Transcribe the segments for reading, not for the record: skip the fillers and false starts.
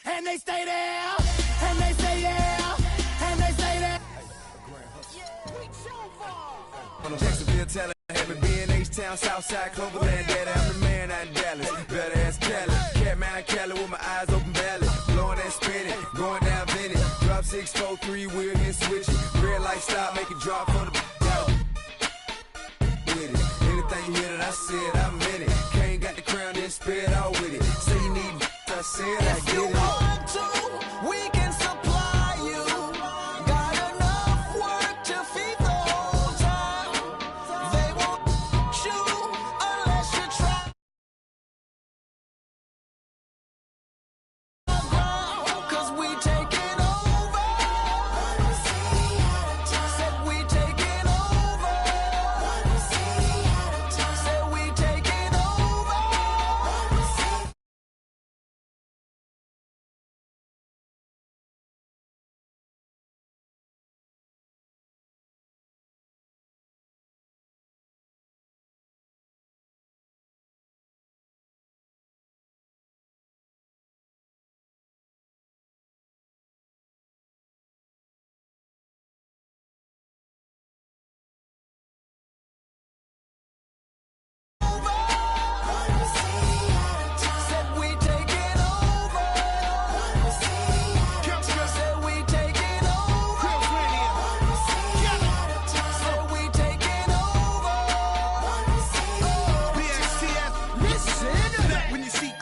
And they stay there, and they stay there, and they stay there. Jacksonville talent, had me being H-Town, Southside, Cloverland, daddy, I'm the man out in Dallas, better ass Cali, Catman Cali with my eyes open valley, blowing and spinning, going down Vinny, drop 643, wheel and switching, red light stop, make it drop for the out. With it, anything you hear that I said, I meant it, Kane got the crown, then spit out with it, say you need, I said, I If get you it. want to, we can supply you. Got enough work to feed the whole town. They won't you unless you try. 'Cause we taking over. Said we taking over. Said we taking over. Said we taking over. Said we taking over. Said we taking over. BXTS, Listen. back when you see,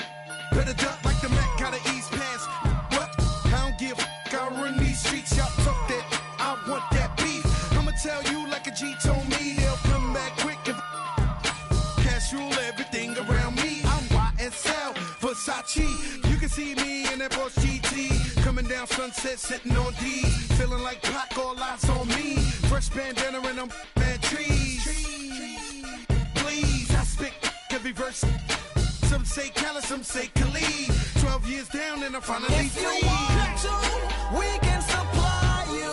better duck like the Mac, gotta ease past. What? I don't give a f***, I run these streets, y'all talk that, I want that beef. I'ma tell you like a G told me, they'll come back quick if cash rule everything around me. I'm YSL, Versace, you can see me in that Porsche GT, coming down Sunset, sitting on D, feeling like Pac, all eyes on me, fresh bandana and I'm mad trees. Please, I spit every verse. Some say Khaled, some say Khalid. 12 years down and I'm finally If you free. want to, we can supply you.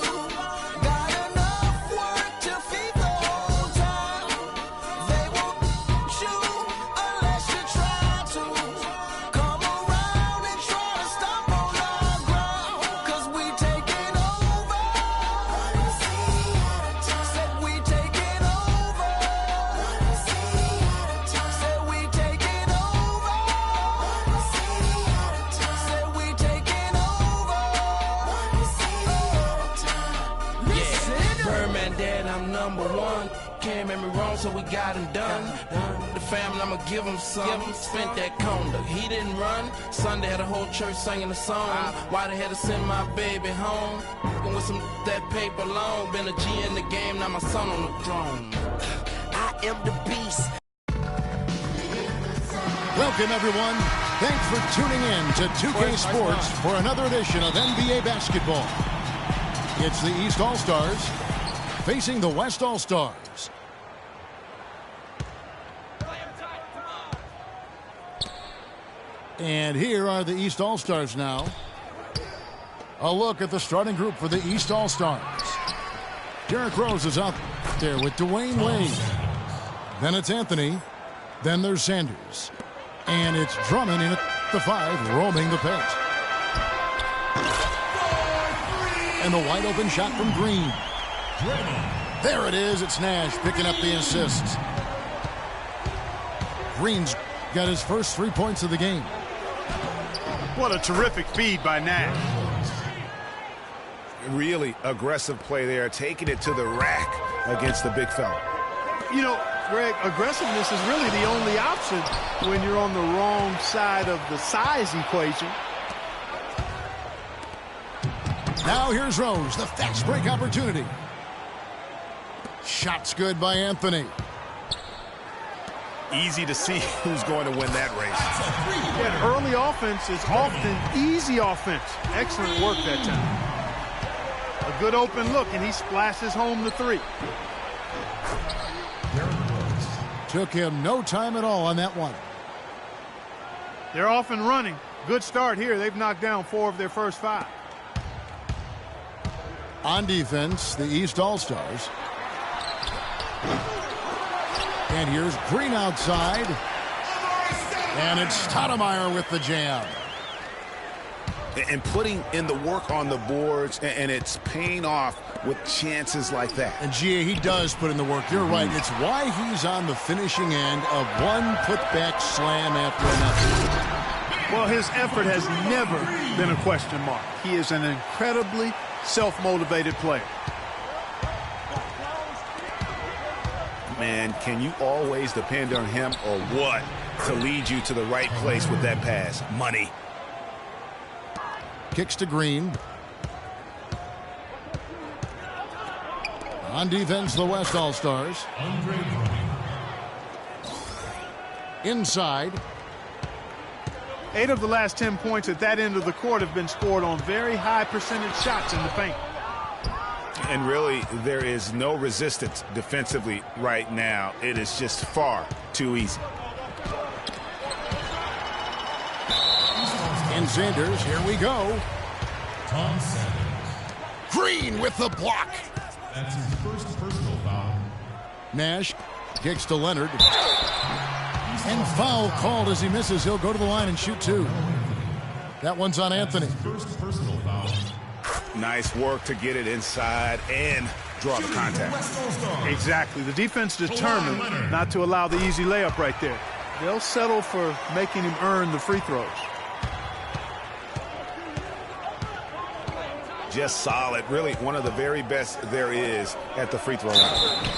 Got enough work to feed the whole town. They won't you unless you try to. Come around and try to stop on our ground. 'Cause we taking over. Said we taking over. Said we taking over. Said we taking over. Listen. Birdman dad, I'm number one. Can't make me wrong, so we got him done. The family, I'ma give him some. Spent that conda. He didn't run. Sunday had a whole church singing a song. Why they had to send my baby home? And with some that paper long. Been a G in the game, now my son on the throne. I am the beast. Welcome, everyone. Thanks for tuning in to 2K Sports for another edition of NBA basketball. It's the East All-Stars facing the West All-Stars. And here are the East All-Stars now. A look at the starting group for the East All-Stars. Derrick Rose is out there with Dwayne Wade. Then it's Anthony. Then there's Sanders. And it's Drummond in at the 5, roaming the paint. And the wide open shot from Green. There it is. It's Nash picking up the assist. Green's got his first 3 points of the game. What a terrific feed by Nash. Really aggressive play there, taking it to the rack against the big fella. You know, Greg, aggressiveness is really the only option when you're on the wrong side of the size equation. Now here's Rose, the fast break opportunity. Shot's good by Anthony. Easy to see who's going to win that race. Yeah, early offense is often easy offense. Excellent work that time. A good open look, and he splashes home the 3. Took him no time at all on that one. They're off and running. Good start here. They've knocked down 4 of their first 5. On defense, the East All-Stars. And here's Green outside. And it's Stoudemire with the jam. and putting in the work on the boards, and it's paying off with chances like that. And G.A., he does put in the work. You're right. It's why he's on the finishing end of one putback slam after another. Well, his effort has never been a question mark. He is an incredibly self-motivated player. Man, can you always depend on him or what to lead you to the right place with that pass? Money. Kicks to Green. On defense, the West All-Stars. Inside. 8 of the last 10 points at that end of the court have been scored on very high percentage shots in the paint. And really, there is no resistance defensively right now. It is just far too easy. And Sanders, here we go. Green with the block. That's his first personal foul. Nash kicks to Leonard. And foul called as he misses. He'll go to the line and shoot 2. That one's on Anthony. First personal foul. Nice work to get it inside and draw the contact. Exactly. The defense determined not to allow the easy layup right there. They'll settle for making him earn the free throws. Just solid. Really one of the very best there is at the free throw line.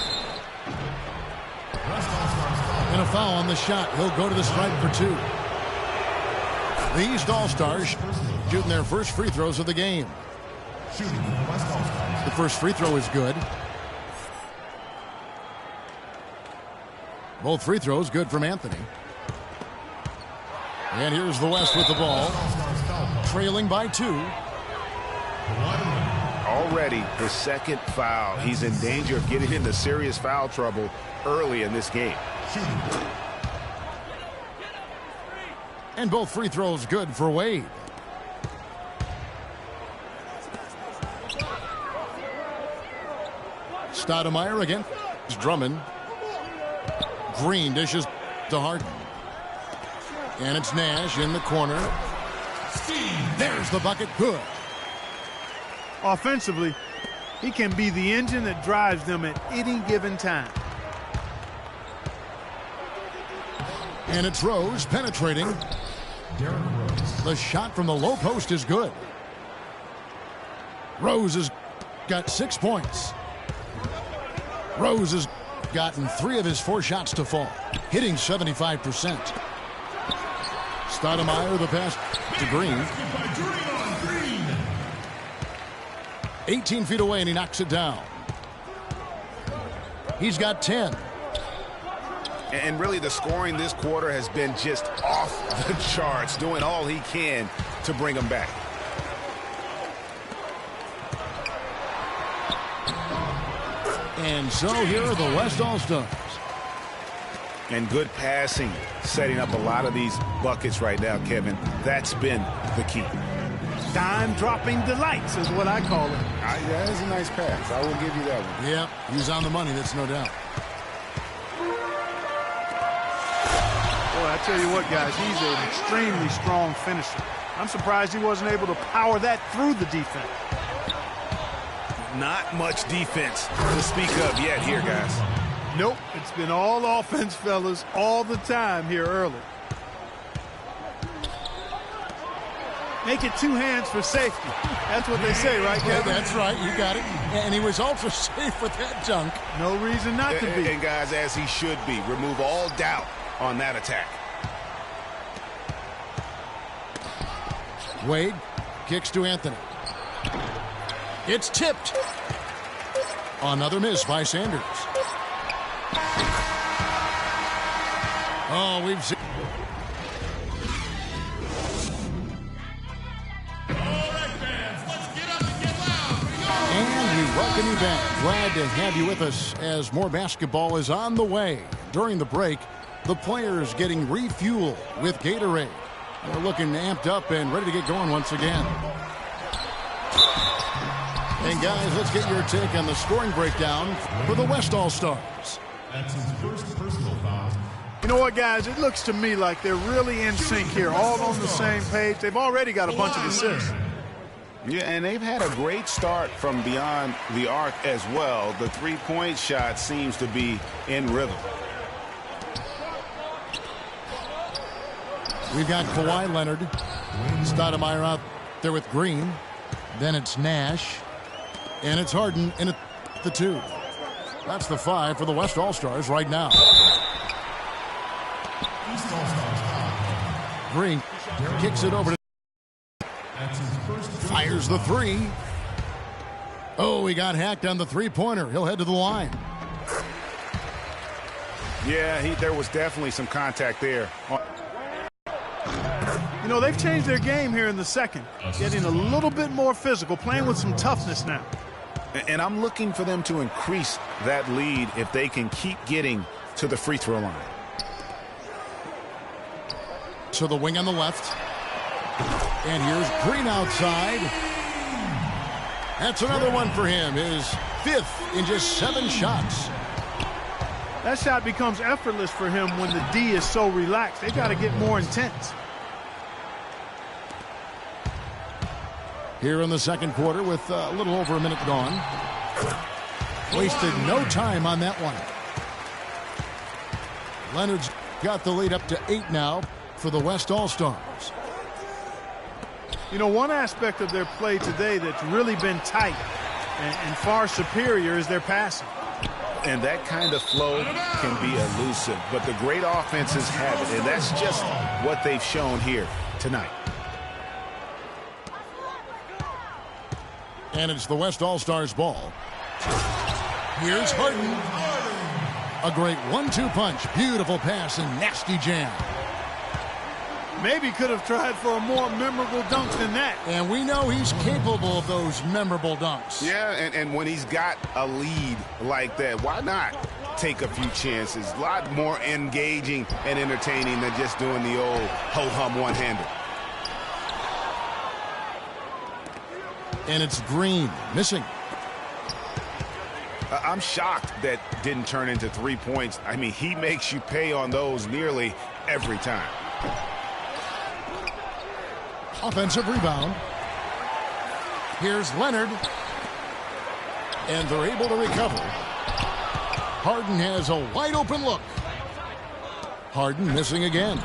And a foul on the shot. He'll go to the stripe for 2. The East All-Stars shooting their first free throws of the game. The first free throw is good. Both free throws good from Anthony. And here's the West with the ball. Trailing by 2. Already his second foul. He's in danger of getting into serious foul trouble early in this game. And both free throws good for Wade. Stoudemire against Drummond. Green dishes to Harden. And it's Nash in the corner. There's the bucket. Good. Offensively, he can be the engine that drives them at any given time. And it's Rose penetrating. The shot from the low post is good. Rose has got 6 points. Rose has gotten 3 of his 4 shots to fall, hitting 75%. Stoudemire the pass to Green. 18 feet away and he knocks it down. He's got 10. And really the scoring this quarter has been just off the charts, doing all he can to bring them back. And so here are the West All-Stars. And good passing, setting up a lot of these buckets right now, Kevin. That's been the key. Dime-dropping delights is what I call it. That is a nice pass. I will give you that one. Yeah, he's on the money, that's no doubt. Boy, I tell you what, guys, he's an extremely strong finisher. I'm surprised he wasn't able to power that through the defense. Not much defense to speak of yet here, guys. Nope, it's been all offense, fellas, all the time here early. Make it 2 hands for safety. That's what they say, right, Kevin? Yeah, that's right, you got it. And he was also safe with that dunk. No reason not to be. And guys, as he should be, remove all doubt on that attack. Wade kicks to Anthony. It's tipped. Another miss by Sanders. Oh, we've seen. And we welcome you back. Glad to have you with us as more basketball is on the way. During the break, the players getting refueled with Gatorade. They're looking amped up and ready to get going once again. And guys, let's get your take on the scoring breakdown for the West All-Stars. That's his first personal foul. know what, guys? It looks to me like they're really in sync here, all on the same page. They've already got a bunch of assists. Yeah, and they've had a great start from beyond the arc as well. The three-point shot seems to be in rhythm. We've got Kawhi Leonard. Stoudemire out there with Green. Then it's Nash. And it's Harden in at the 2. That's the 5 for the West All-Stars right now. Green kicks it over to fires the 3. Oh, he got hacked on the three-pointer. He'll head to the line. Yeah, there was definitely some contact there. You know, they've changed their game here in the second, getting a little bit more physical, playing with some toughness now. And I'm looking for them to increase that lead if they can keep getting to the free throw line. To the wing on the left. And here's Green outside. That's another one for him. His 5th in just 7 shots. That shot becomes effortless for him when the D is so relaxed. They got to get more intense. Here in the second quarter with a little over a minute gone. Wasted no time on that one. Leonard's got the lead up to 8 now for the West All-Stars. You know, one aspect of their play today that's really been tight and far superior is their passing. And that kind of flow can be elusive, but the great offenses have it, and that's just what they've shown here tonight. And it's the West All-Stars ball. Here's Harden. A great 1-2 punch. Beautiful pass and nasty jam. Maybe could have tried for a more memorable dunk than that. And we know he's capable of those memorable dunks. Yeah, and when he's got a lead like that, why not take a few chances? A lot more engaging and entertaining than just doing the old ho-hum one-hander. And it's Green missing. I'm shocked that didn't turn into 3 points. I mean, he makes you pay on those nearly every time. Offensive rebound. Here's Leonard. And they're able to recover. Harden has a wide open look. Harden missing again.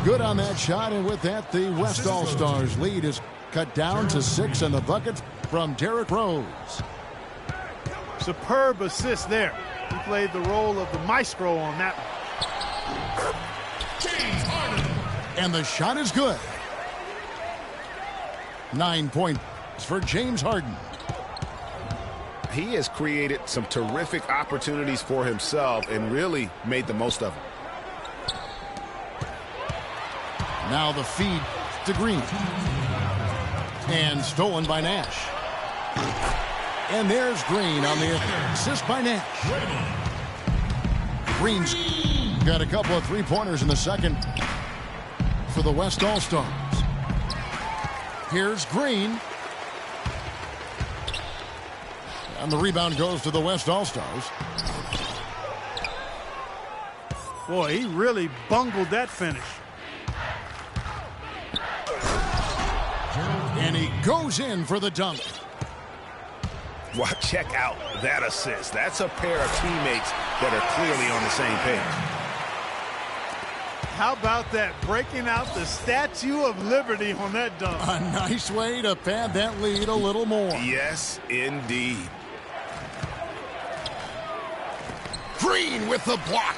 Good on that shot, and with that, the West All-Stars lead is cut down to 6, and the bucket from Derrick Rose. Superb assist there. He played the role of the maestro on that one. And the shot is good. 9 points for James Harden. He has created some terrific opportunities for himself and really made the most of them. Now the feed to Green. And stolen by Nash. And there's Green on the assist by Nash. Green's got a couple of three-pointers in the second for the West All-Stars. Here's Green. And the rebound goes to the West All-Stars. Boy, he really bungled that finish. And he goes in for the dunk. Well, check out that assist. That's a pair of teammates that are clearly on the same page. How about that, breaking out the Statue of Liberty on that dunk? A nice way to pad that lead a little more. Yes, indeed. Green with the block.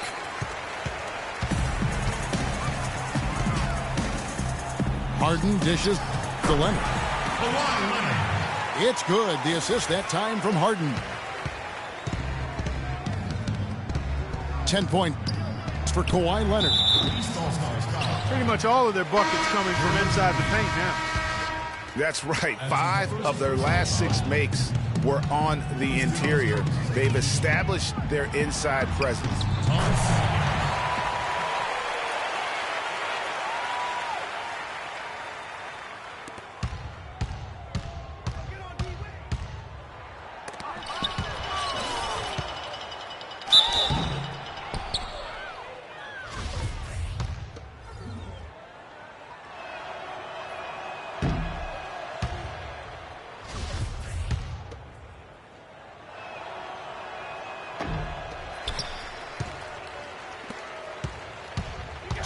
Harden dishes to Leonard. It's good. The assist that time from Harden. 10 points for Kawhi Leonard. Pretty much all of their buckets coming from inside the paint now. That's right. 5 of their last 6 makes were on the interior. They've established their inside presence.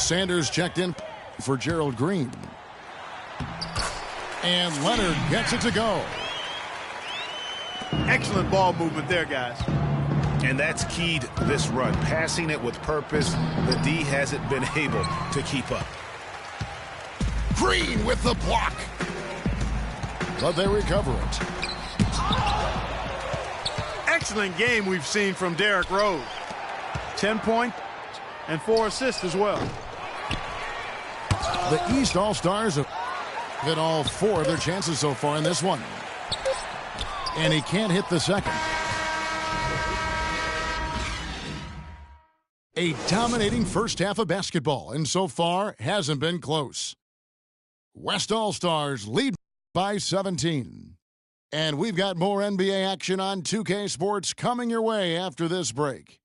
Sanders checked in for Gerald Green. And Leonard gets it to go. Excellent ball movement there, guys. And that's keyed this run. Passing it with purpose. The D hasn't been able to keep up. Green with the block. But they recover it. Excellent game we've seen from Derrick Rose. 10 points and 4 assists as well. The East All-Stars have hit all 4 of their chances so far in this one. And he can't hit the second. A dominating first half of basketball, and so far hasn't been close. West All-Stars lead by 17. And we've got more NBA action on 2K Sports coming your way after this break.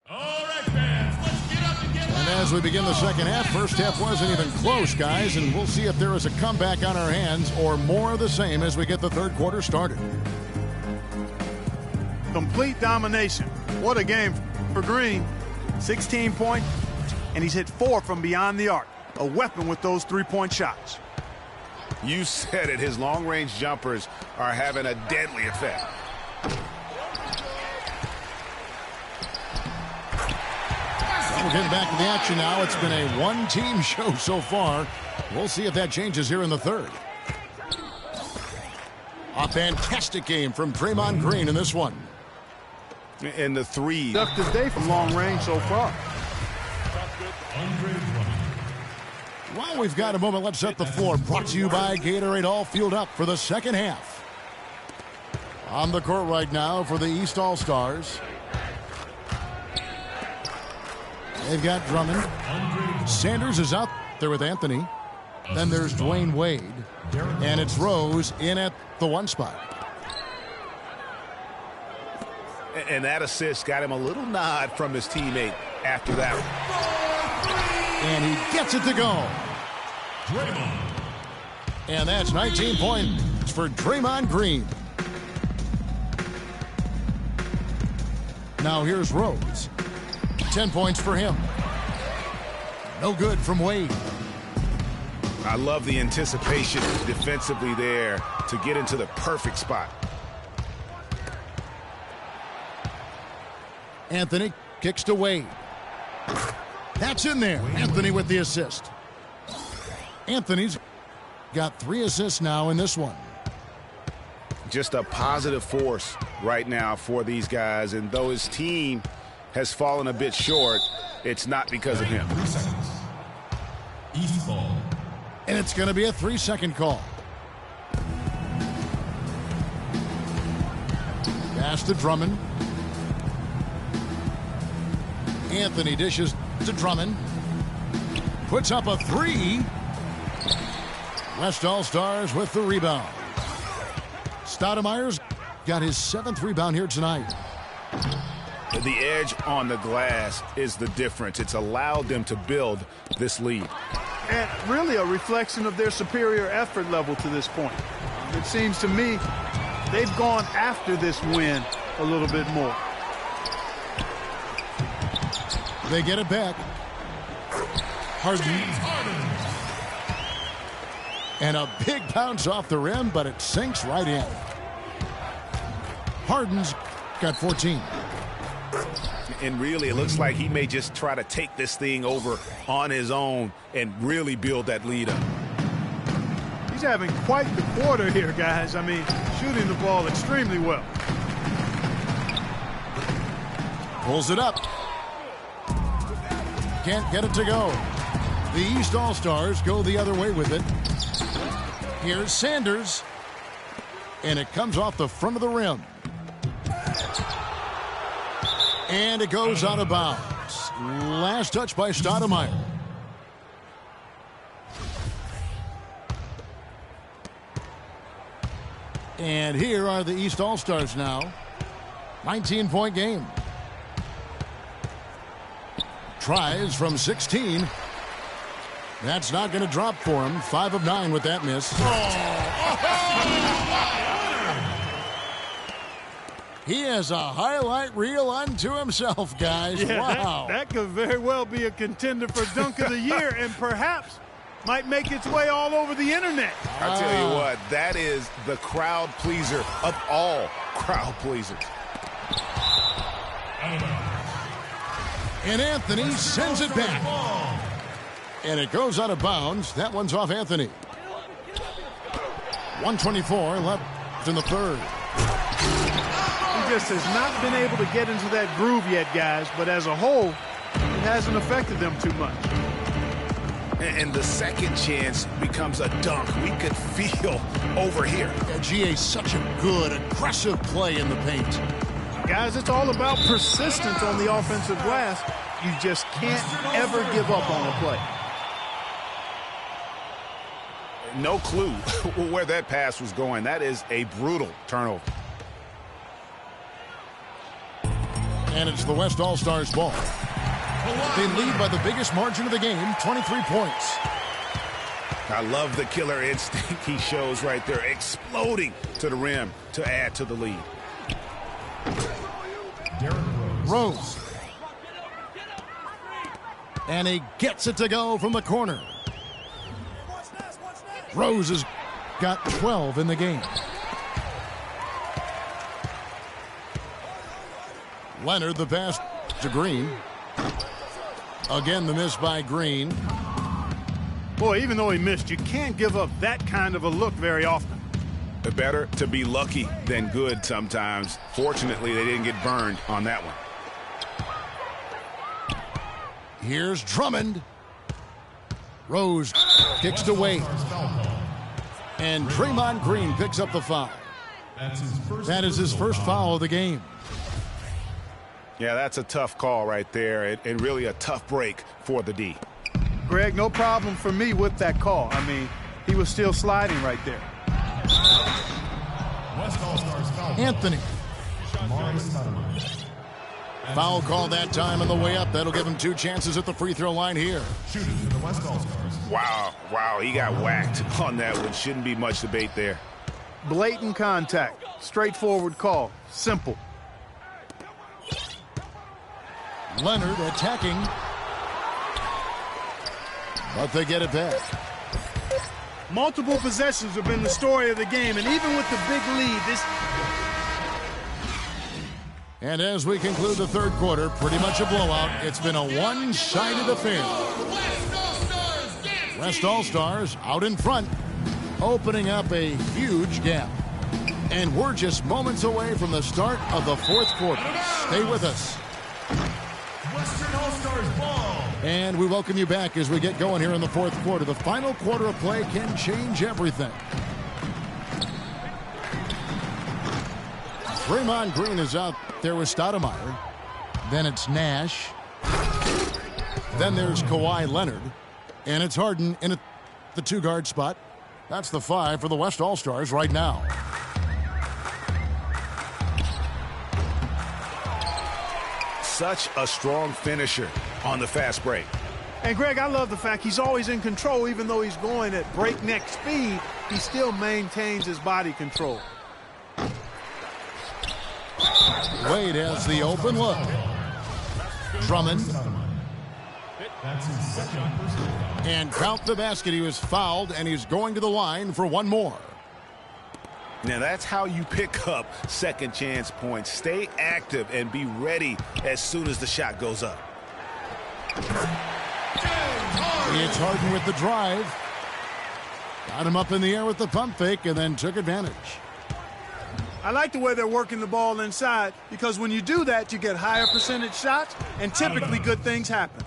All right, fans, let's get up and get And as we begin the second half, first half wasn't even close, guys, and we'll see if there is a comeback on our hands or more of the same as we get the third quarter started. Complete domination. What a game for Green. 16 points, and he's hit 4 from beyond the arc. A weapon with those three-point shots. You said it. His long-range jumpers are having a deadly effect. We're getting back to the action now. It's been a one-team show so far. We'll see if that changes here in the third. A fantastic game from Draymond Green in this one. And the three. Productive day from long range so far. While we've got a moment, let's set the floor. Brought to you by Gatorade, all fueled up for the second half. On the court right now for the East All-Stars. They've got Drummond. Sanders is out there with Anthony. Then there's Dwayne Wade. And it's Rose in at the 1 spot. And that assist got him a little nod from his teammate after that one. And he gets it to go. And that's 19 points for Draymond Green. Now here's Rose. 10 points for him. No good from Wade. I love the anticipation defensively there to get into the perfect spot. Anthony kicks to Wade. That's in there. Anthony with the assist. Anthony's got 3 assists now in this one. Just a positive force right now for these guys. And though his team has fallen a bit short, it's not because of him. 3 seconds. East ball. And it's going to be a 3-second call. Pass to Drummond. Anthony dishes to Drummond. Puts up a 3. West All-Stars with the rebound. Stoudemire's got his 7th rebound here tonight. The edge on the glass is the difference. It's allowed them to build this lead. And really a reflection of their superior effort level to this point. It seems to me they've gone after this win a little bit more. They get it back. Harden. And a big bounce off the rim, but it sinks right in. Harden's got 14. And really, it looks like he may just try to take this thing over on his own and really build that lead up. He's having quite the quarter here, guys. I mean, shooting the ball extremely well. Pulls it up. Can't get it to go. The East All-Stars go the other way with it. Here's Sanders. And it comes off the front of the rim. And it goes out of bounds. Last touch by Stoudemire. And here are the East All-Stars now. 19-point game. Tries from 16. That's not going to drop for him. 5 of 9 with that miss. He has a highlight reel unto himself, guys. Yeah, wow. that could very well be a contender for Dunk of the Year and perhaps might make its way all over the internet. I tell you what, that is the crowd pleaser of all crowd pleasers. And Anthony sends it back. And it goes out of bounds. That one's off Anthony. 1:24 left in the third. He just has not been able to get into that groove yet, guys, but as a whole, it hasn't affected them too much. And the second chance becomes a dunk. We could feel over here. Yeah, GA, such a good, aggressive play in the paint. Guys, it's all about persistence on the offensive glass. You just can't ever give up on a play. No clue where that pass was going. That is a brutal turnover. And it's the West All-Stars ball. They lead by the biggest margin of the game, 23 points. I love the killer instinct he shows right there, exploding to the rim to add to the lead. Rose. And he gets it to go from the corner. Rose has got 12 in the game. Leonard, the pass to Green. Again, the miss by Green. Boy, even though he missed, you can't give up that kind of a look very often. Better to be lucky than good sometimes. Fortunately, they didn't get burned on that one. Here's Drummond. Rose kicks to Wade. And Draymond Green picks up the foul. That is his first foul of the game. Yeah, that's a tough call right there, and really a tough break for the D. Greg, no problem for me with that call. I mean, he was still sliding right there. Anthony. Foul call that time on the way up. That'll give him 2 chances at the free throw line here. Wow, he got whacked on that one. Shouldn't be much debate there. Blatant contact, straightforward call, simple. Leonard attacking. But they get it back. Multiple possessions have been the story of the game, and even with the big lead, this... And as we conclude the third quarter, pretty much a blowout. It's been a one-sided affair. West All-Stars out in front, opening up a huge gap. And we're just moments away from the start of the fourth quarter. Stay with us. Western All-Stars ball. And we welcome you back as we get going here in the fourth quarter. The final quarter of play can change everything. Draymond Green is out there with Stoudemire. Then it's Nash. Then there's Kawhi Leonard. And it's Harden in the 2-guard spot. That's the 5 for the West All-Stars right now. Such a strong finisher on the fast break. And Greg, I love the fact he's always in control. Even though he's going at breakneck speed, he still maintains his body control. Wade has the open look. Drummond. And count the basket. He was fouled, and he's going to the line for one more. Now that's how you pick up second chance points. Stay active and be ready as soon as the shot goes up. It's Harden with the drive. Got him up in the air with the pump fake and then took advantage. I like the way they're working the ball inside, because when you do that, you get higher percentage shots, and typically good things happen.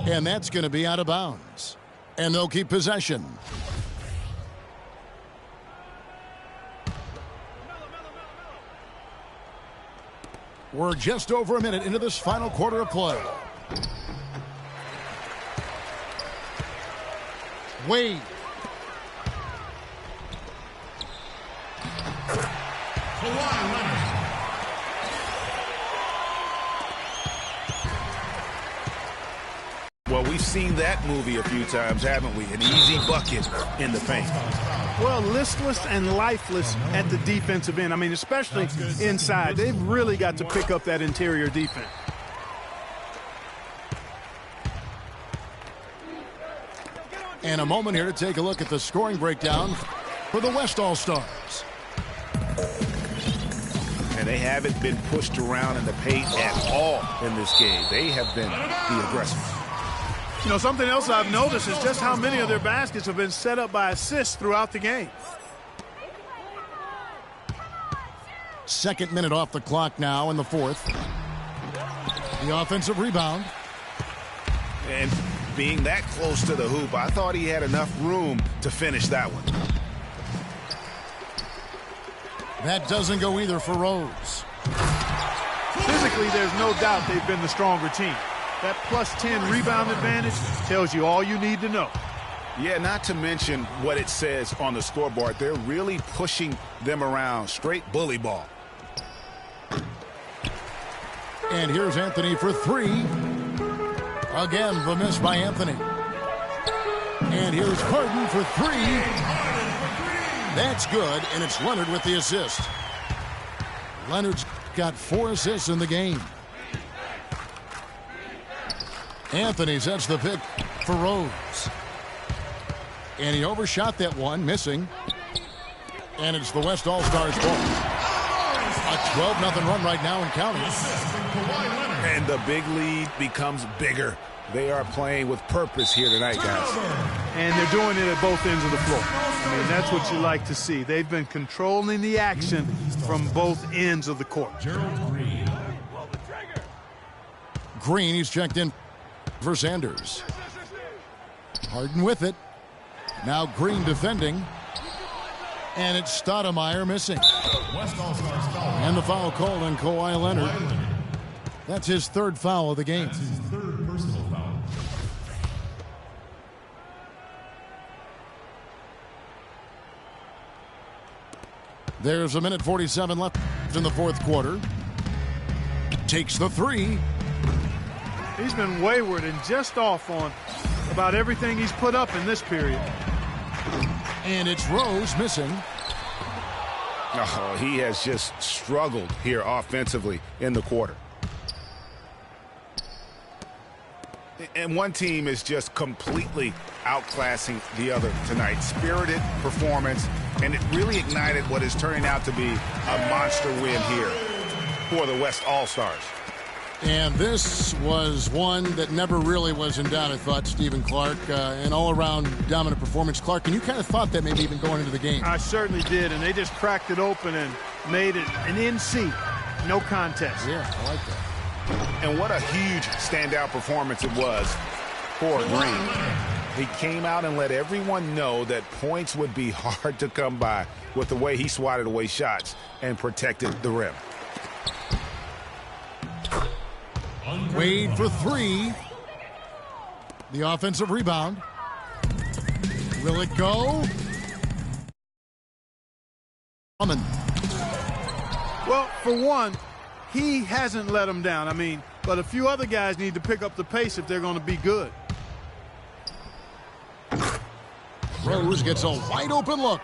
And that's going to be out of bounds. And they'll keep possession. We're just over a minute into this final quarter of play. Wade. Well, Well, we've seen that movie a few times, haven't we? An easy bucket in the paint. Well, listless and lifeless at the defensive end. I mean, especially inside. They've really got to pick up that interior defense. And a moment here to take a look at the scoring breakdown for the West All-Stars. And they haven't been pushed around in the paint at all in this game. They have been the aggressors. You know, something else I've noticed is just how many of their baskets have been set up by assists throughout the game. Second minute off the clock now in the fourth. The offensive rebound. And being that close to the hoop, I thought he had enough room to finish that one. That doesn't go either for Rose. Physically, there's no doubt they've been the stronger team. That plus 10 rebound advantage tells you all you need to know. Yeah, not to mention what it says on the scoreboard. They're really pushing them around. Straight bully ball. And here's Anthony for three. Again, the miss by Anthony. And here's Harden for three. That's good, and it's Leonard with the assist. Leonard's got 4 assists in the game. Anthony sets the pick for Rose. And he overshot that one, missing. And it's the West All-Stars ball. A 12-0 run right now and counting. And the big lead becomes bigger. They are playing with purpose here tonight, guys. And they're doing it at both ends of the floor. I mean, that's what you like to see. They've been controlling the action from both ends of the court. Green, he's checked in for Sanders. Harden with it. Now Green defending. And it's Stoudemire missing. And the foul called on Kawhi Leonard. That's his third foul of the game. There's a minute 47 left in the fourth quarter. Takes the three. He's been wayward and just off on about everything he's put up in this period. And it's Rose missing. Oh, he has just struggled here offensively in the quarter. And one team is just completely outclassing the other tonight. Spirited performance, and it really ignited what is turning out to be a monster win here for the West All-Stars. And this was one that never really was in doubt, I thought, Stephen Clark. An all-around dominant performance. Clark, and you kind of thought that maybe even going into the game. I certainly did, and they just cracked it open and made it an NC. No contest. Yeah, I like that. And what a huge standout performance it was for Green. He came out and let everyone know that points would be hard to come by with the way he swatted away shots and protected the rim. Wade for three. The offensive rebound. Will it go? Well, for one, he hasn't let them down. I mean, but a few other guys need to pick up the pace if they're going to be good. Rose gets a wide open look.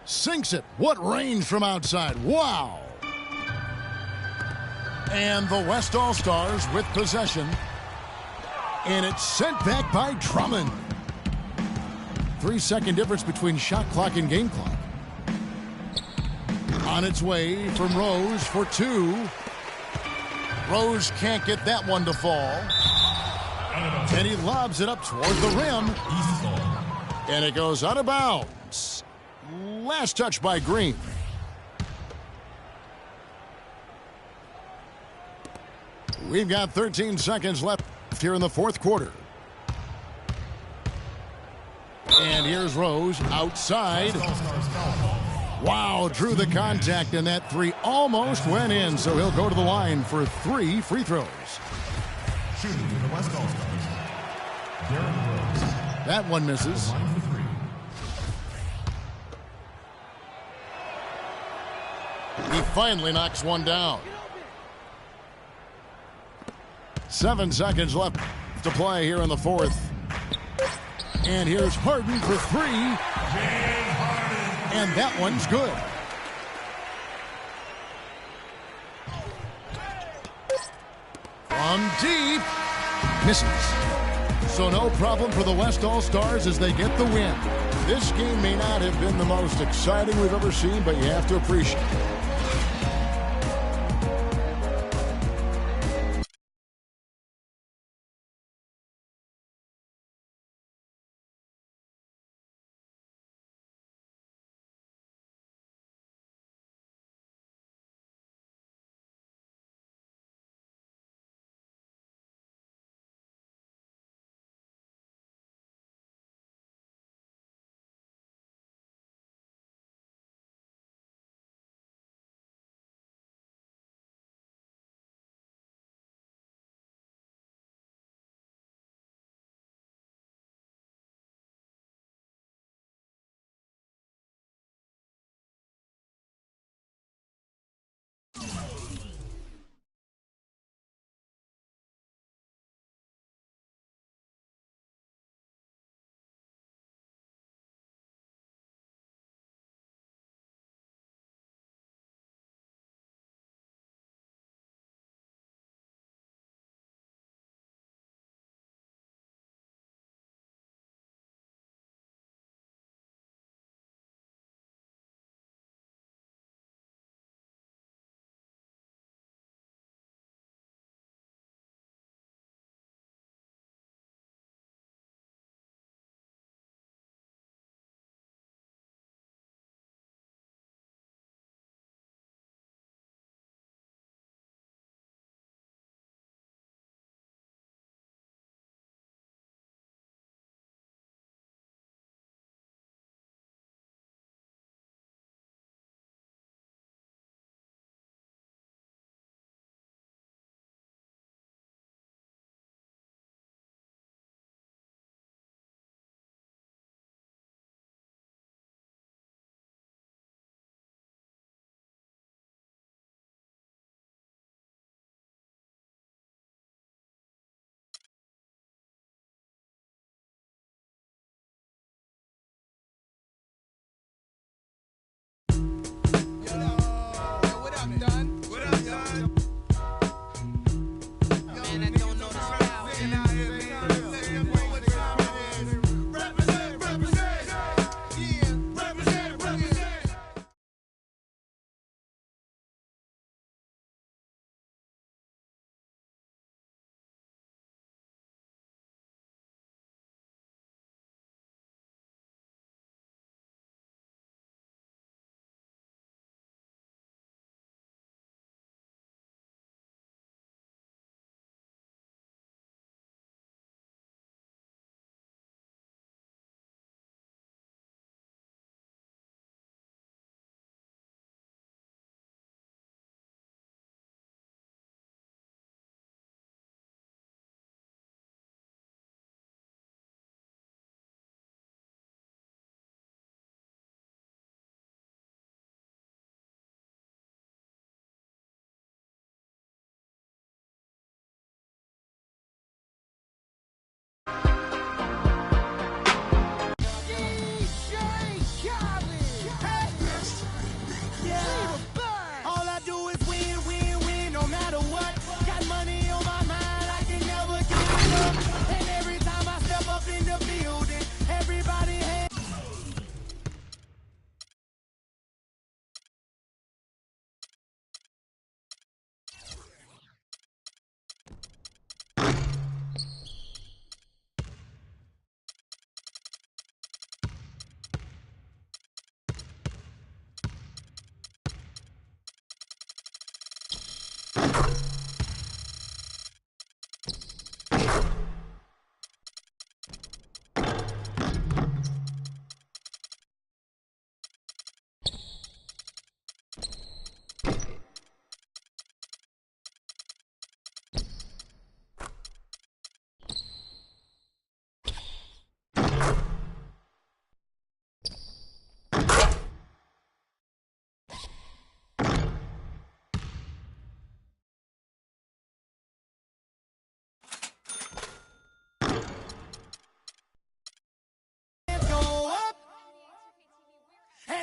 Sinks it. What range from outside. Wow. And the West All-Stars with possession. And it's sent back by Drummond. 3-second difference between shot clock and game clock. On its way from Rose for two. Rose can't get that one to fall. And he lobs it up toward the rim. And it goes out of bounds. Last touch by Green. We've got 13 seconds left here in the fourth quarter. And here's Rose outside. Wow, drew the contact, and that three almost went in, so he'll go to the line for 3 free throws. Shooting for the West All-Stars. That one misses. He finally knocks one down. 7 seconds left To play here in the fourth. And here's Harden for three. And that one's good. From deep. Misses. So no problem for the West All-Stars as they get the win. This game may not have been the most exciting we've ever seen, but you have to appreciate it.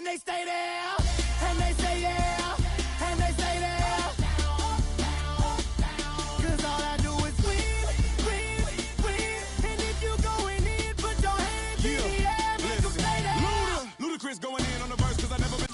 they stay there, and they say yeah, and they stay there. 'Cause all I do is win. And if you going in, put your hands in the air, make 'em stay there. Ludacris going in on the verse 'cause I never been.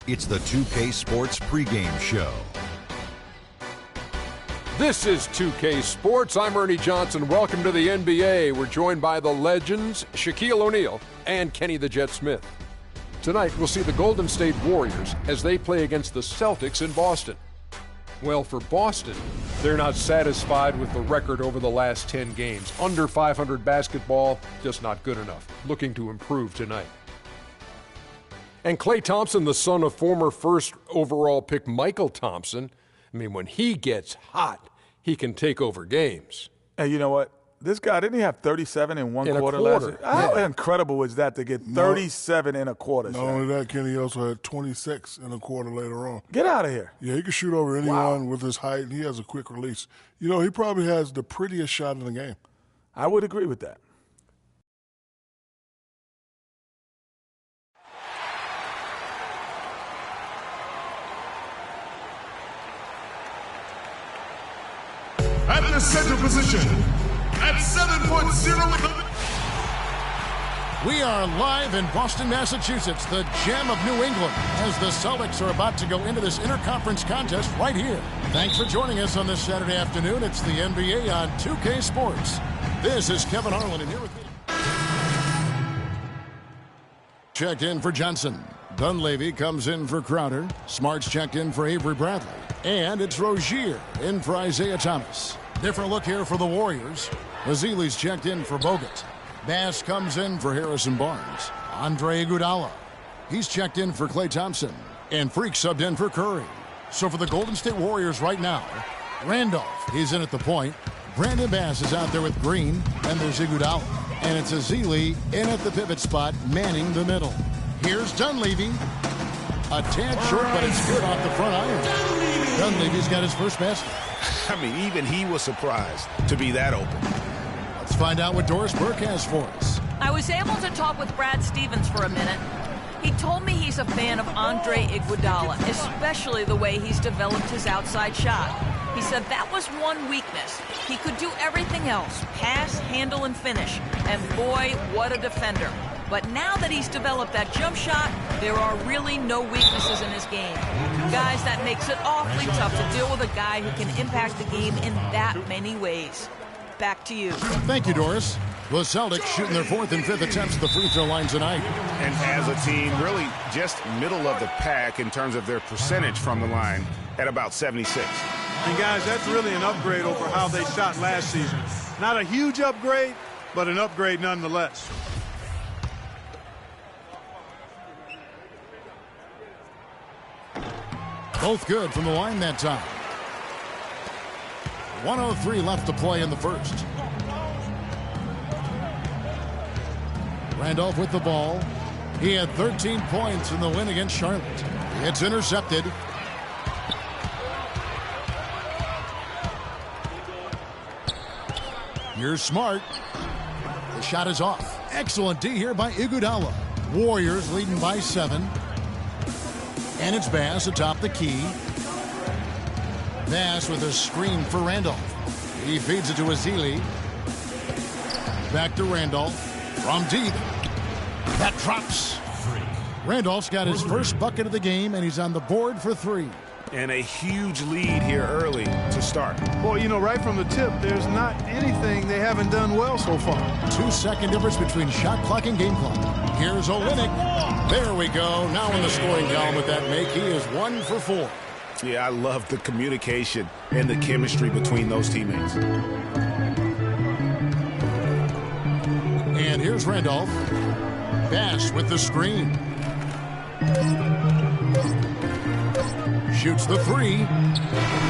It's the 2K Sports pregame show. This is 2K Sports. I'm Ernie Johnson. Welcome to the NBA. We're joined by the legends Shaquille O'Neal and Kenny the Jet Smith. Tonight, we'll see the Golden State Warriors as they play against the Celtics in Boston. Well, for Boston, they're not satisfied with the record over the last 10 games. Under 500 basketball, just not good enough. Looking to improve tonight. And Klay Thompson, the son of former first overall pick Michael Thompson, I mean, when he gets hot, he can take over games. Hey, you know what? This guy, didn't he have 37 in one quarter last year? How incredible is that to get 37 in a quarter? Not only that, Kenny also had 26 in a quarter later on. Get out of here. Yeah, he can shoot over anyone with his height, and he has a quick release. You know, he probably has the prettiest shot in the game. I would agree with that. At the center position, at 7.0. We are live in Boston, Massachusetts, the gem of New England, as the Celtics are about to go into this interconference contest right here. Thanks for joining us on this Saturday afternoon. It's the NBA on 2K Sports. This is Kevin Harlan, and here with me. Checked in for Johnson. Dunleavy comes in for Crowder. Smart's checked in for Avery Bradley. And it's Rozier in for Isaiah Thomas. Different look here for the Warriors. Ezeli's checked in for Bogut. Bass comes in for Harrison Barnes. Andre Iguodala. He's checked in for Klay Thompson. And Freak subbed in for Curry. So for the Golden State Warriors right now, Randolph, he's in at the point. Brandon Bass is out there with Green. And there's Iguodala. And it's Ezeli in at the pivot spot, manning the middle. Here's Dunleavy. A tad short, but it's good off the front iron. Dunleavy's got his first basket. I mean, even he was surprised to be that open. Let's find out what Doris Burke has for us. I was able to talk with Brad Stevens for a minute. He told me he's a fan of Andre Iguodala, especially the way he's developed his outside shot. He said that was one weakness. He could do everything else, pass, handle, and finish. And boy, what a defender. But now that he's developed that jump shot, there are really no weaknesses in his game. Guys, that makes it awfully tough to deal with a guy who can impact the game in that many ways. Back to you. Thank you, Doris. The Celtics shooting their fourth and fifth attempts at the free throw line tonight. And as a team, really just middle of the pack in terms of their percentage from the line at about 76. And guys, that's really an upgrade over how they shot last season. Not a huge upgrade, but an upgrade nonetheless. Both good from the line that time. 1:03 left to play in the first. Randolph with the ball. He had 13 points in the win against Charlotte. It's intercepted. Here's Smart. The shot is off. Excellent D here by Iguodala. Warriors leading by 7. And it's Bass atop the key. Bass with a screen for Randolph. He feeds it to Azili. Back to Randolph. From deep. That drops. Randolph's got his first bucket of the game, and he's on the board for 3. And a huge lead here early to start. Well, you know, right from the tip, there's not anything they haven't done well so far. 2-second difference between shot clock and game clock. Here's Olynyk. There we go. Now in the scoring column with that make, he is 1 for 4. Yeah, I love the communication and the chemistry between those teammates. And here's Randolph. Bass with the screen. Shoots the 3.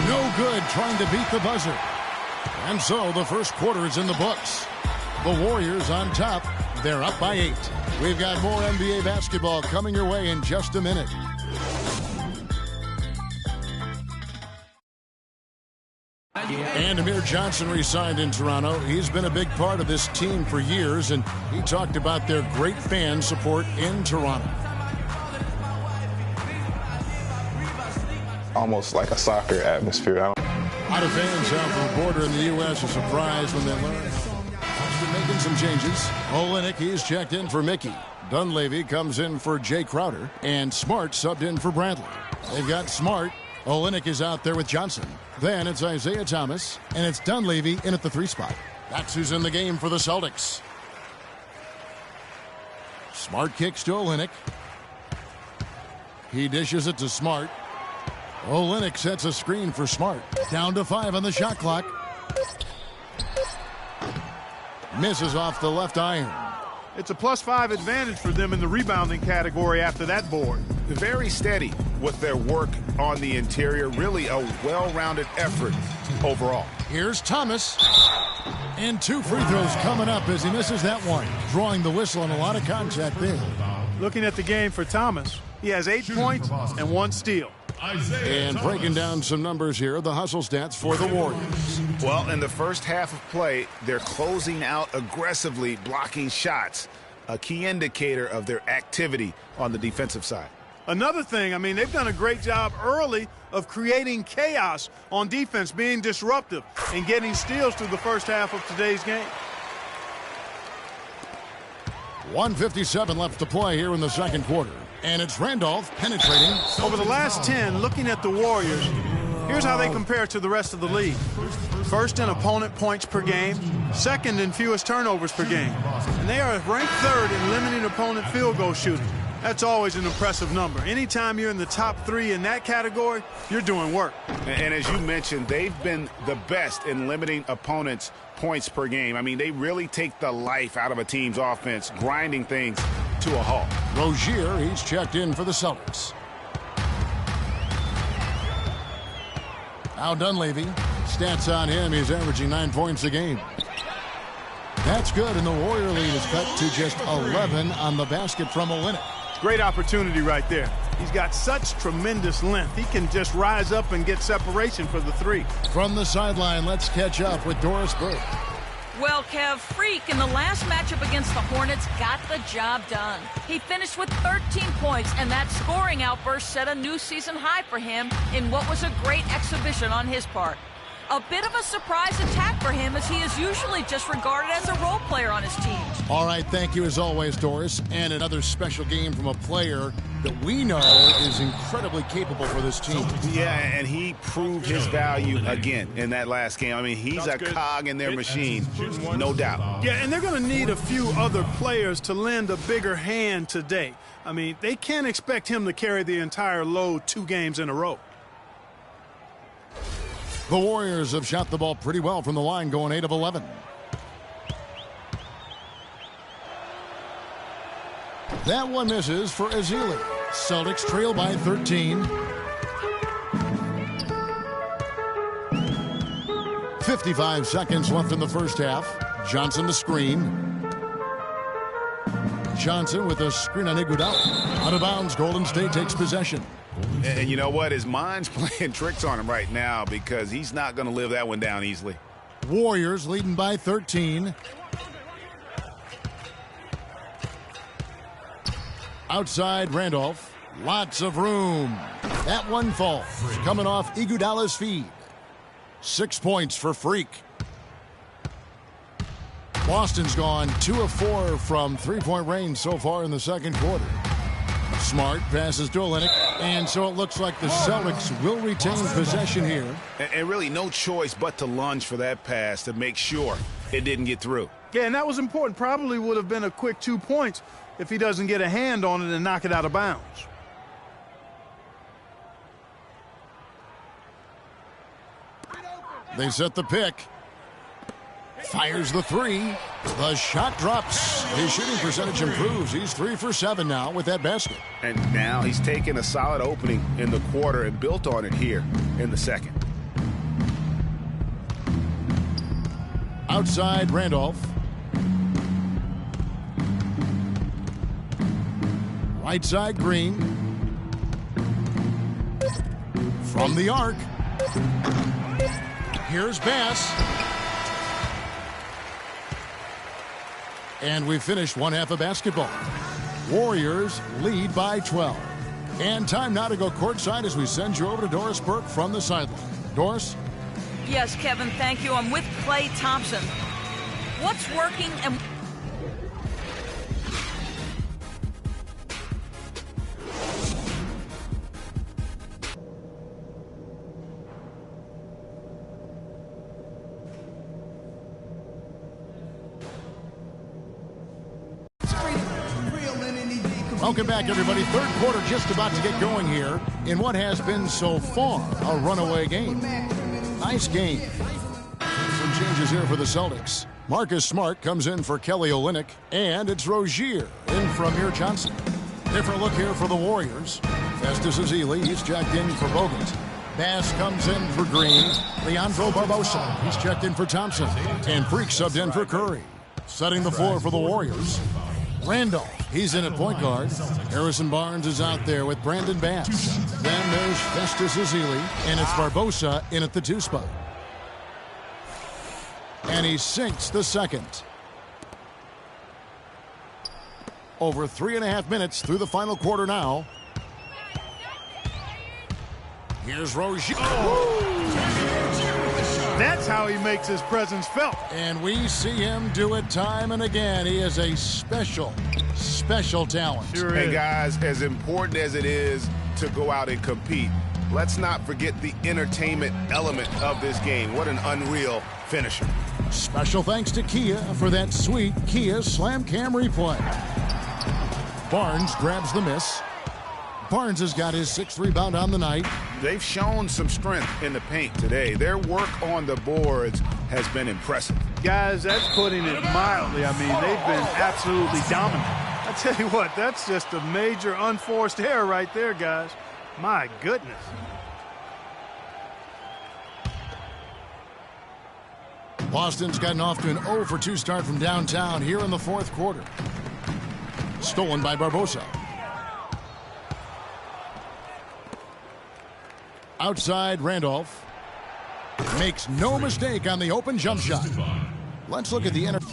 No good, trying to beat the buzzer. And so the first quarter is in the books. The Warriors on top. They're up by 8. We've got more NBA basketball coming your way in just a minute. And Amir Johnson re-signed in Toronto. He's been a big part of this team for years, and he talked about their great fan support in Toronto. Almost like a soccer atmosphere. A lot of fans south of the border in the U.S. are surprised when they learn he's been making some changes. Olynyk, he's checked in for Mickey. Dunleavy comes in for Jay Crowder, and Smart subbed in for Bradley. They've got Smart. Olynyk is out there with Johnson. Then it's Isaiah Thomas, and it's Dunleavy in at the 3 spot. That's who's in the game for the Celtics. Smart kicks to Olynyk. He dishes it to Smart. Olynyk sets a screen for Smart. Down to 5 on the shot clock. Misses off the left iron. It's a +5 advantage for them in the rebounding category after that board. Very steady with their work on the interior. Really a well-rounded effort overall. Here's Thomas. And 2 free throws coming up as he misses that one. Drawing the whistle and a lot of contact there. Looking at the game for Thomas, he has 8 points and 1 steal. And breaking down some numbers here, the hustle stats for the Warriors. Well, in the first half of play, they're closing out aggressively, blocking shots. A key indicator of their activity on the defensive side. Another thing, I mean, they've done a great job early of creating chaos on defense, being disruptive, and getting steals through the first half of today's game. 1:57 left to play here in the second quarter. And it's Randolph penetrating. Over the last 10, looking at the Warriors, here's how they compare to the rest of the league. First in opponent points per game, second in fewest turnovers per game. And they are ranked 3rd in limiting opponent field goal shooting. That's always an impressive number. Anytime you're in the top 3 in that category, you're doing work. And as you mentioned, they've been the best in limiting opponents' points per game. I mean, they really take the life out of a team's offense, grinding things to a halt. Rozier, he's checked in for the Celtics. Now Dunleavy. Stats on him, he's averaging 9 points a game. That's good, and the Warrior lead is cut to just 11 on the basket from Olynyk. Great opportunity right there. He's got such tremendous length. He can just rise up and get separation for the 3. From the sideline, let's catch up with Doris Burke. Well, Kev, Freak in the last matchup against the Hornets got the job done. He finished with 13 points, and that scoring outburst set a new season high for him in what was a great exhibition on his part. A bit of a surprise attack for him, as he is usually just regarded as a role player on his teams. All right, thank you as always, Doris. And another special game from a player that we know is incredibly capable for this team. Yeah, and he proved his value again in that last game. I mean, he's a cog in their machine, no doubt. Yeah, and they're going to need a few other players to lend a bigger hand today. I mean, they can't expect him to carry the entire load 2 games in a row. The Warriors have shot the ball pretty well from the line, going 8 of 11. That one misses for Azili. Celtics trail by 13. 55 seconds left in the first half. Johnson the screen. Johnson with a screen on Iguodala. Out of bounds, Golden State takes possession. And you know what? His mind's playing tricks on him right now because he's not going to live that one down easily. Warriors leading by 13. Outside Randolph. Lots of room. That one falls. Coming off Iguodala's feed. 6 points for Freak. Boston's gone 2 of 4 from three-point range so far in the second quarter. Smart passes to Olynyk, and so it looks like the Celtics will retain possession here. And really no choice but to lunge for that pass to make sure it didn't get through. Yeah, and that was important. Probably would have been a quick 2 points if he doesn't get a hand on it and knock it out of bounds. They set the pick. Fires the three. The shot drops. His shooting percentage improves. He's 3 for 7 now with that basket. And now he's taken a solid opening in the quarter and built on it here in the second. Outside Randolph. Right side Green. From the arc. Here's Bass. And we finished one half of basketball. Warriors lead by 12. And time now to go courtside as we send you over to Doris Burke from the sideline. Doris? Yes, Kevin, thank you. I'm with Klay Thompson. What's working and... Welcome back, everybody. Third quarter just about to get going here in what has been so far a runaway game. Nice game. Some changes here for the Celtics. Marcus Smart comes in for Kelly Olynyk, and it's Rozier in for Amir Johnson. Different look here for the Warriors. Festus Ezeli, he's checked in for Bogut. Bass comes in for Green. Leandro Barbosa, he's checked in for Thompson. And Freak subbed in for Curry. Setting the floor for the Warriors. Randolph, he's in at point guard. Harrison Barnes is out there with Brandon Bass. Then there's Festus Ezeli, and it's Barbosa in at the 2 spot. And he sinks the second. Over 3.5 minutes through the final quarter now. Here's Rozier. That's how he makes his presence felt. And we see him do it time and again. He is a special, special talent. Sure Hey, is. guys, as important as it is to go out and compete, let's not forget the entertainment element of this game. What an unreal finisher. Special thanks to Kia for that sweet Kia Slam Cam replay. Barnes grabs the miss. Barnes has got his 6th rebound on the night. They've shown some strength in the paint today. Their work on the boards has been impressive. Guys, that's putting it mildly. I mean, they've been absolutely dominant. I tell you what, that's just a major unforced error right there, guys. My goodness. Boston's gotten off to an 0 for 2 start from downtown here in the 4th quarter. Stolen by Barbosa. Outside Randolph. Makes no mistake on the open jump shot. Let's look at the energy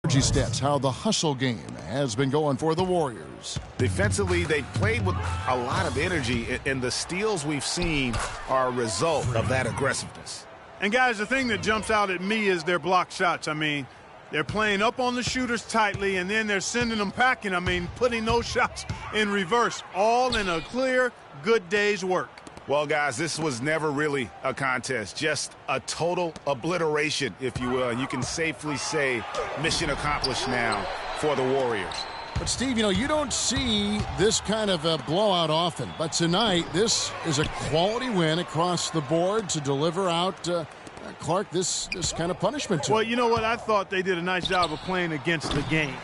stats, how the hustle game has been going for the Warriors. Defensively, they played with a lot of energy, and the steals we've seen are a result of that aggressiveness. And, guys, the thing that jumps out at me is their block shots. I mean, they're playing up on the shooters tightly, and then they're sending them packing. I mean, putting those shots in reverse, all in a clear, good day's work. Well, guys, this was never really a contest, just a total obliteration, if you will. And you can safely say mission accomplished now for the Warriors. But, Steve, you know, you don't see this kind of a blowout often. But tonight, this is a quality win across the board to deliver out, Clark, this kind of punishment to Well, him. you know what? I thought they did a nice job of playing against the game.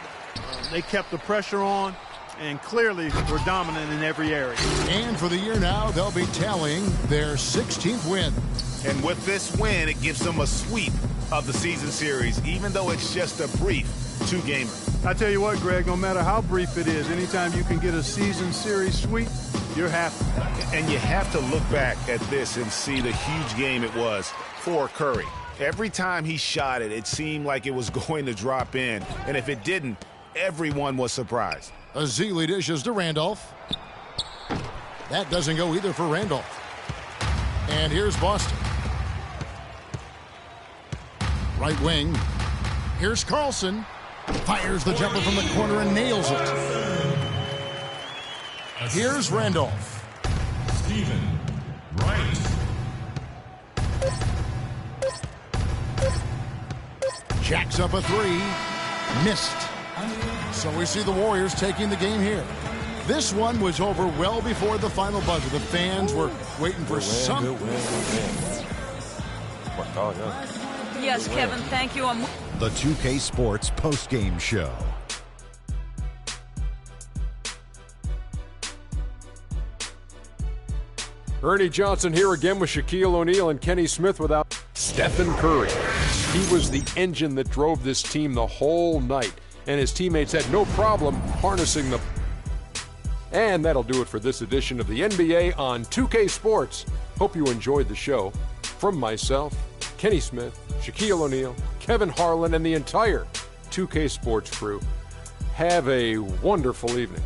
They kept the pressure on. and clearly were dominant in every area. And for the year now, they'll be tallying their 16th win. And with this win, it gives them a sweep of the season series, even though it's just a brief two-gamer. I tell you what, Greg, no matter how brief it is, anytime you can get a season series sweep, you're happy. And you have to look back at this and see the huge game it was for Curry. Every time he shot it, it seemed like it was going to drop in. And if it didn't, everyone was surprised. Ezeli dishes to Randolph. That doesn't go either for Randolph. And here's Boston. Right wing. Here's Carlson. Fires the jumper from the corner and nails it. Here's Randolph. Stephen Wright. Jacks up a three. Missed. So we see the Warriors taking the game here. This one was over well before the final buzzer. The fans were waiting for some. Yes, Kevin, thank you. The 2K Sports postgame show. Ernie Johnson here again with Shaquille O'Neal and Kenny Smith without Stephen Curry. He was the engine that drove this team the whole night, and his teammates had no problem harnessing the. And that'll do it for this edition of the NBA on 2K Sports. Hope you enjoyed the show. From myself, Kenny Smith, Shaquille O'Neal, Kevin Harlan, and the entire 2K Sports crew, have a wonderful evening.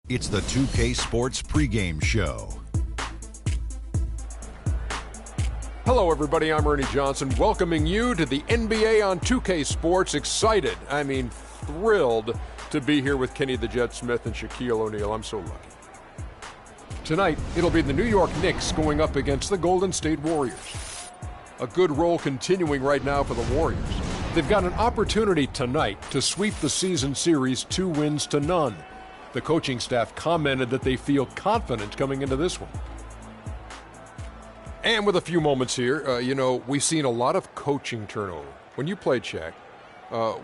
It's the 2K Sports pregame show. Hello, everybody. I'm Ernie Johnson, welcoming you to the NBA on 2K Sports. Excited, I mean thrilled to be here with Kenny the Jet Smith and Shaquille O'Neal. I'm so lucky. Tonight, it'll be the New York Knicks going up against the Golden State Warriors. A good roll continuing right now for the Warriors. They've got an opportunity tonight to sweep the season series 2-0. The coaching staff commented that they feel confident coming into this one. And with a few moments here, we've seen a lot of coaching turnover. When you played, Shaq,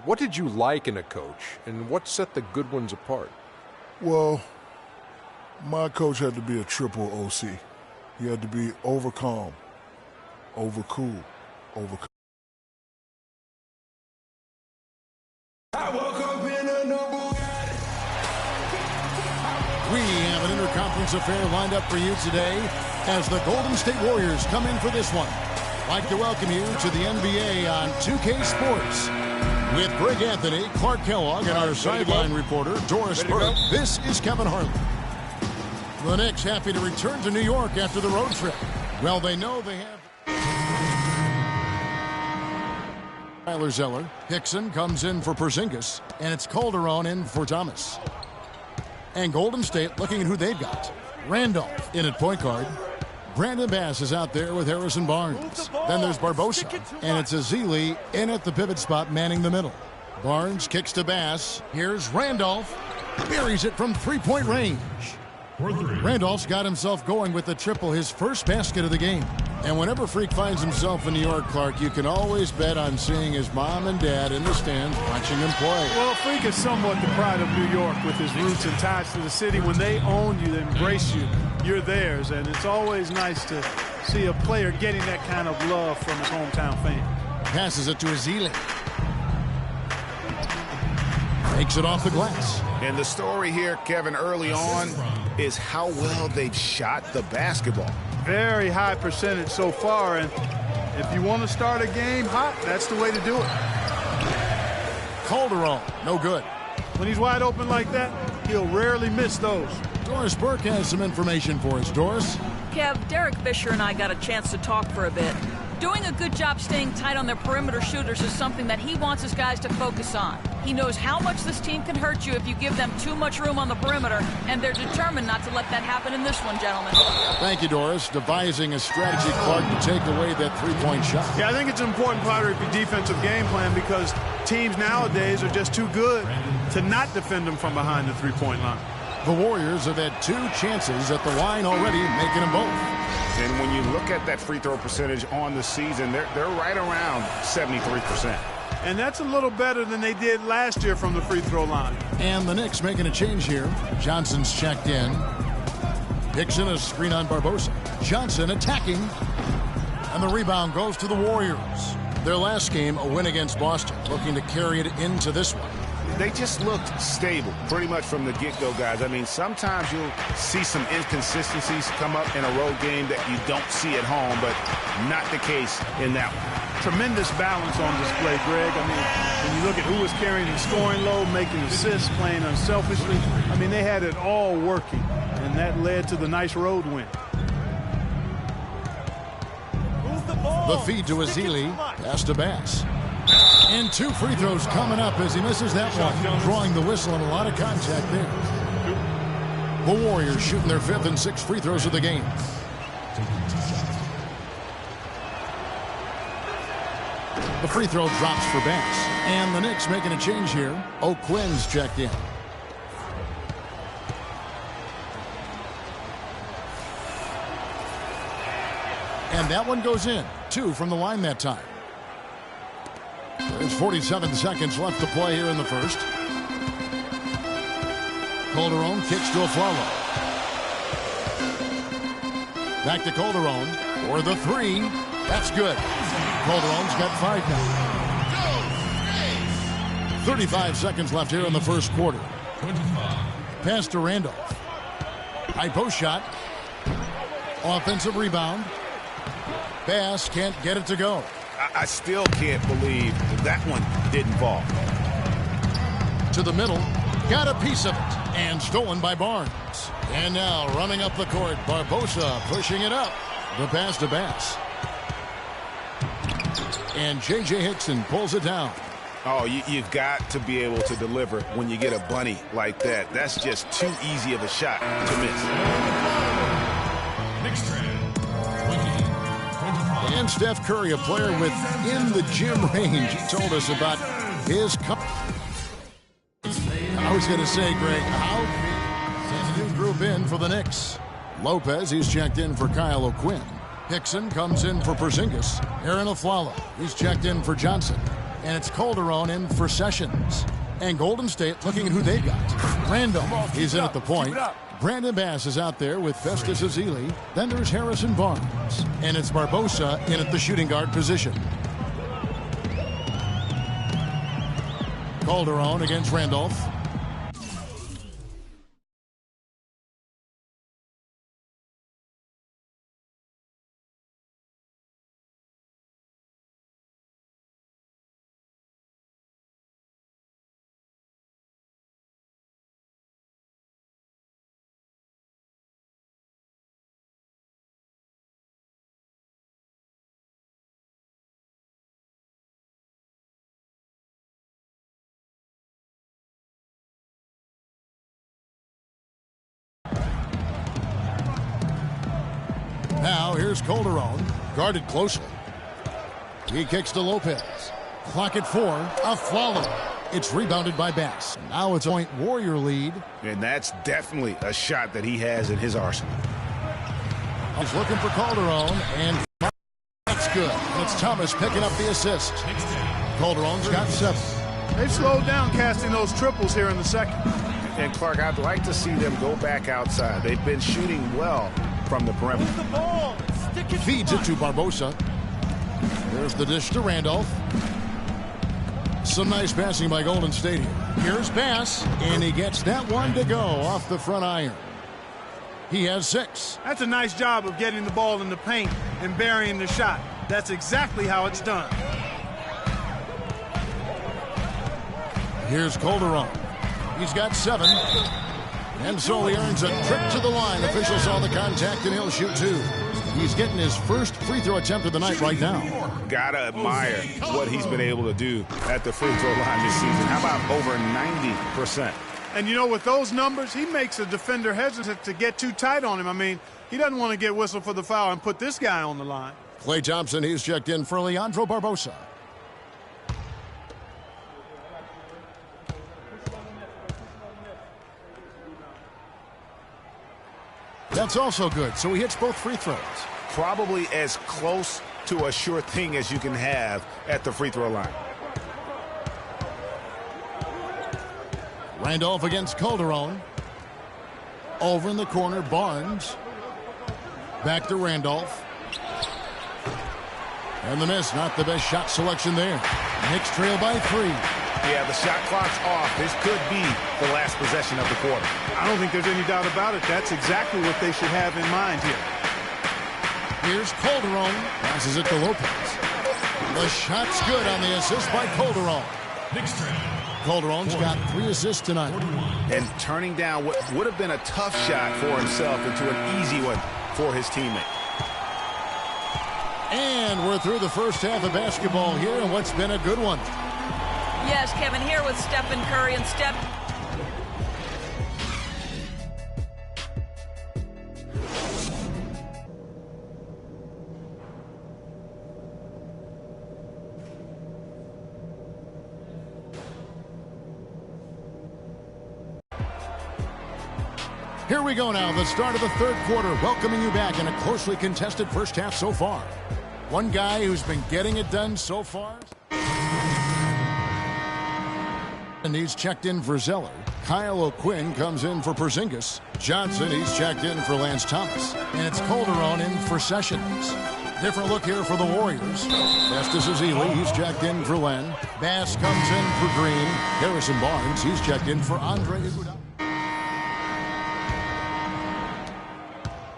what did you like in a coach, and what set the good ones apart? Well, my coach had to be a triple OC. He had to be over calm, over cool, over. We have an interconference affair lined up for you today as the Golden State Warriors come in for this one. I'd like to welcome you to the NBA on 2K Sports with Greg Anthony, Clark Kellogg, and our sideline reporter, Doris Burke. This is Kevin Harlan. The Knicks happy to return to New York after the road trip. Well, they know they have. Tyler Zeller. Hickson comes in for Porzingis, and it's Calderon in for Thomas. And Golden State looking at who they've got. Randolph in at point guard. Brandon Bass is out there with Harrison Barnes. Then there's Barbosa, and it's Ezeli in at the pivot spot manning the middle. Barnes kicks to Bass. Here's Randolph. Buries it from three-point range. Randolph's got himself going with the triple, his first basket of the game. And whenever Freak finds himself in New York, Clark, you can always bet on seeing his mom and dad in the stands watching him play. Well, Freak is somewhat the pride of New York with his roots and ties to the city. When they own you, they embrace you, you're theirs. And it's always nice to see a player getting that kind of love from his hometown fans. Passes it to Ezeli. Takes it off the glass. And the story here, Kevin, early on is how well they've shot the basketball. Very high percentage so far, and if you want to start a game hot, that's the way to do it. Calderon, no good. When he's wide open like that, he'll rarely miss those. Doris Burke has some information for us. Doris? Kev, Derek Fisher and I got a chance to talk for a bit. Doing a good job staying tight on their perimeter shooters is something that he wants his guys to focus on. He knows how much this team can hurt you if you give them too much room on the perimeter, and they're determined not to let that happen in this one, gentlemen. Thank you, Doris. Devising a strategy, Clark, to take away that three-point shot. Yeah, I think it's an important part of your defensive game plan because teams nowadays are just too good to not defend them from behind the three-point line. The Warriors have had 2 chances at the line already, making them both. And when you look at that free throw percentage on the season, they're right around 73%. And that's a little better than they did last year from the free throw line. And the Knicks making a change here. Johnson's checked in. Dixon a screen on Barbosa. Johnson attacking. And the rebound goes to the Warriors. Their last game, a win against Boston, looking to carry it into this one. They just looked stable pretty much from the get-go, guys. I mean, sometimes you'll see some inconsistencies come up in a road game that you don't see at home, but not the case in that one. Tremendous balance on display, Greg. I mean, when you look at who was carrying the scoring load, making assists, playing unselfishly, I mean, they had it all working, and that led to the nice road win. The feed to Ezeli, pass to Bass. And 2 free throws coming up as he misses that one, drawing the whistle and a lot of contact there. The Warriors shooting their 5th and 6th free throws of the game. The free throw drops for Bass. And the Knicks making a change here. O'Quinn's checked in. And that one goes in. 2 from the line that time. There's 47 seconds left to play here in the first. Calderon kicks to Aflalo. Back to Calderon for the 3. That's good. Calderon's got 5 now. 35 seconds left here in the first quarter. Pass to Randolph. High post shot. Offensive rebound. Bass can't get it to go. I still can't believe that one didn't fall. To the middle. Got a piece of it. And stolen by Barnes. And now running up the court, Barbosa pushing it up. The pass to Bass. And J.J. Hickson pulls it down. Oh, you've got to be able to deliver when you get a bunny like that. That's just too easy of a shot to miss. Next round. And Steph Curry, a player within the gym range, he told us about his I was going to say, Greg, how new group in for the Knicks. Lopez, he's checked in for Kyle O'Quinn. Hickson comes in for Porzingis. Aaron Aflalo, he's checked in for Johnson. And it's Calderon in for Sessions. And Golden State looking at who they've got. Randolph, he's in at the point. Brandon Bass is out there with Festus Ezeli. Then there's Harrison Barnes. And it's Barbosa in at the shooting guard position. Calderon against Randolph. Now here's Calderon, guarded closely. He kicks to Lopez. Clock at 4. Aflalo. It's rebounded by Bass. Now it's a point Warrior lead. And that's definitely a shot that he has in his arsenal. He's looking for Calderon and good. And it's Thomas picking up the assist. Calderon's got 7. They've slowed down casting those triples here in the second. And Clark, I'd like to see them go back outside. They've been shooting well from the perimeter. Feeds it to Barbosa. There's the dish to Randolph. Some nice passing by Golden State here. Here's pass, and he gets that one to go off the front iron. He has 6. That's a nice job of getting the ball in the paint and burying the shot. That's exactly how it's done. Here's Calderon. He's got 7. And so he earns a trip to the line. Official saw the contact, and he'll shoot 2. He's getting his first free throw attempt of the night right now. Gotta admire what he's been able to do at the free throw line this season. How about over 90%? And, you know, with those numbers, he makes a defender hesitant to get too tight on him. I mean, he doesn't want to get whistled for the foul and put this guy on the line. Klay Thompson, he's checked in for Leandro Barbosa. That's also good, so he hits both free throws. Probably as close to a sure thing as you can have at the free throw line. Randolph against Calderon. Over in the corner, Barnes. Back to Randolph. And the miss, not the best shot selection there. Knicks trail by 3. Yeah, the shot clock's off. This could be the last possession of the quarter. I don't think there's any doubt about it. That's exactly what they should have in mind here. Here's Calderon. Passes it to Lopez. The shot's good on the assist by Calderon. Calderon's got 3 assists tonight. And turning down what would have been a tough shot for himself into an easy one for his teammate. And we're through the first half of basketball here, and what's been a good one. Yes, Kevin, here with Stephen Curry. And Steph, Here we go now, the start of the third quarter, welcoming you back in a closely contested first half so far. One guy who's been getting it done so far. And he's checked in for Zeller. Kyle O'Quinn comes in for Porzingis. Johnson, he's checked in for Lance Thomas. And it's Calderon in for Sessions. Different look here for the Warriors. Festus Ezeli, he's checked in for Len. Bass comes in for Green. Harrison Barnes, he's checked in for Andre Iguodala.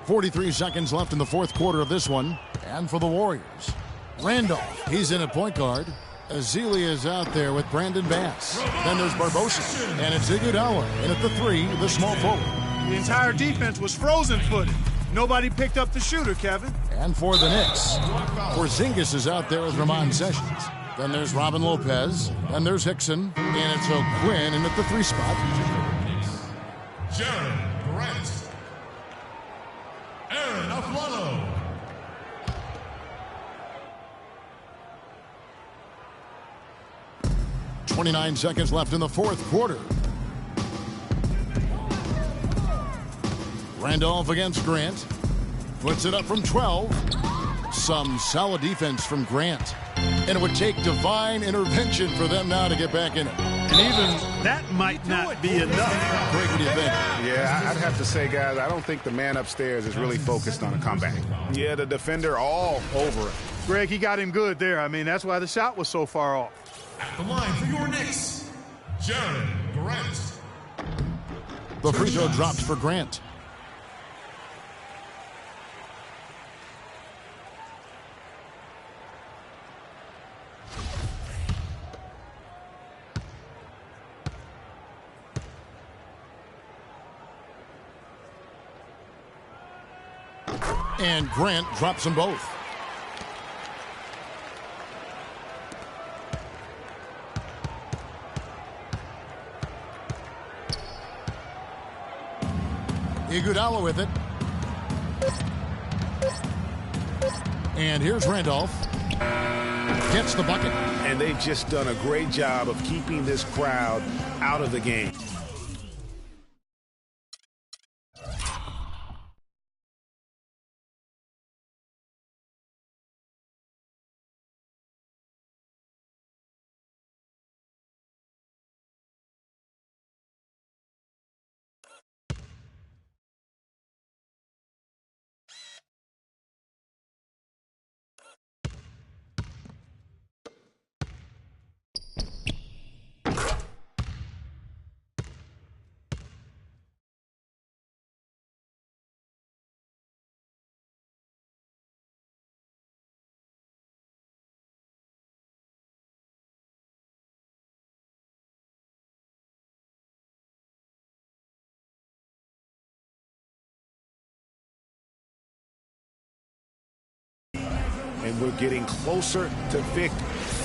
43 seconds left in the fourth quarter of this one. And for the Warriors, Randolph, he's in at point guard. Ezeli is out there with Brandon Bass. Then there's Barbosa. And it's Iguodala in at the 3, the small forward. The entire defense was frozen-footed. Nobody picked up the shooter, Kevin. And for the Knicks, Porzingis is out there with Ramon Sessions. Then there's Robin Lopez. Then there's Hickson. And it's O'Quinn in at the 3 spot. Jaron Grant. Aaron Aflalo. 29 seconds left in the fourth quarter. Randolph against Grant. Puts it up from 12. Some solid defense from Grant. And it would take divine intervention for them now to get back in it. And even that might not be enough. Greg, what do you think? Yeah, I'd have to say, guys, I don't think the man upstairs is really focused on a comeback. Yeah, the defender all over it. Greg, he got him good there. I mean, that's why the shot was so far off. At the line for your Knicks, Jaron Grant. The free throw drops for Grant. And Grant drops them both. Iguodala with it. And here's Randolph. Gets the bucket. And they've just done a great job of keeping this crowd out of the game. and we're getting closer to victory.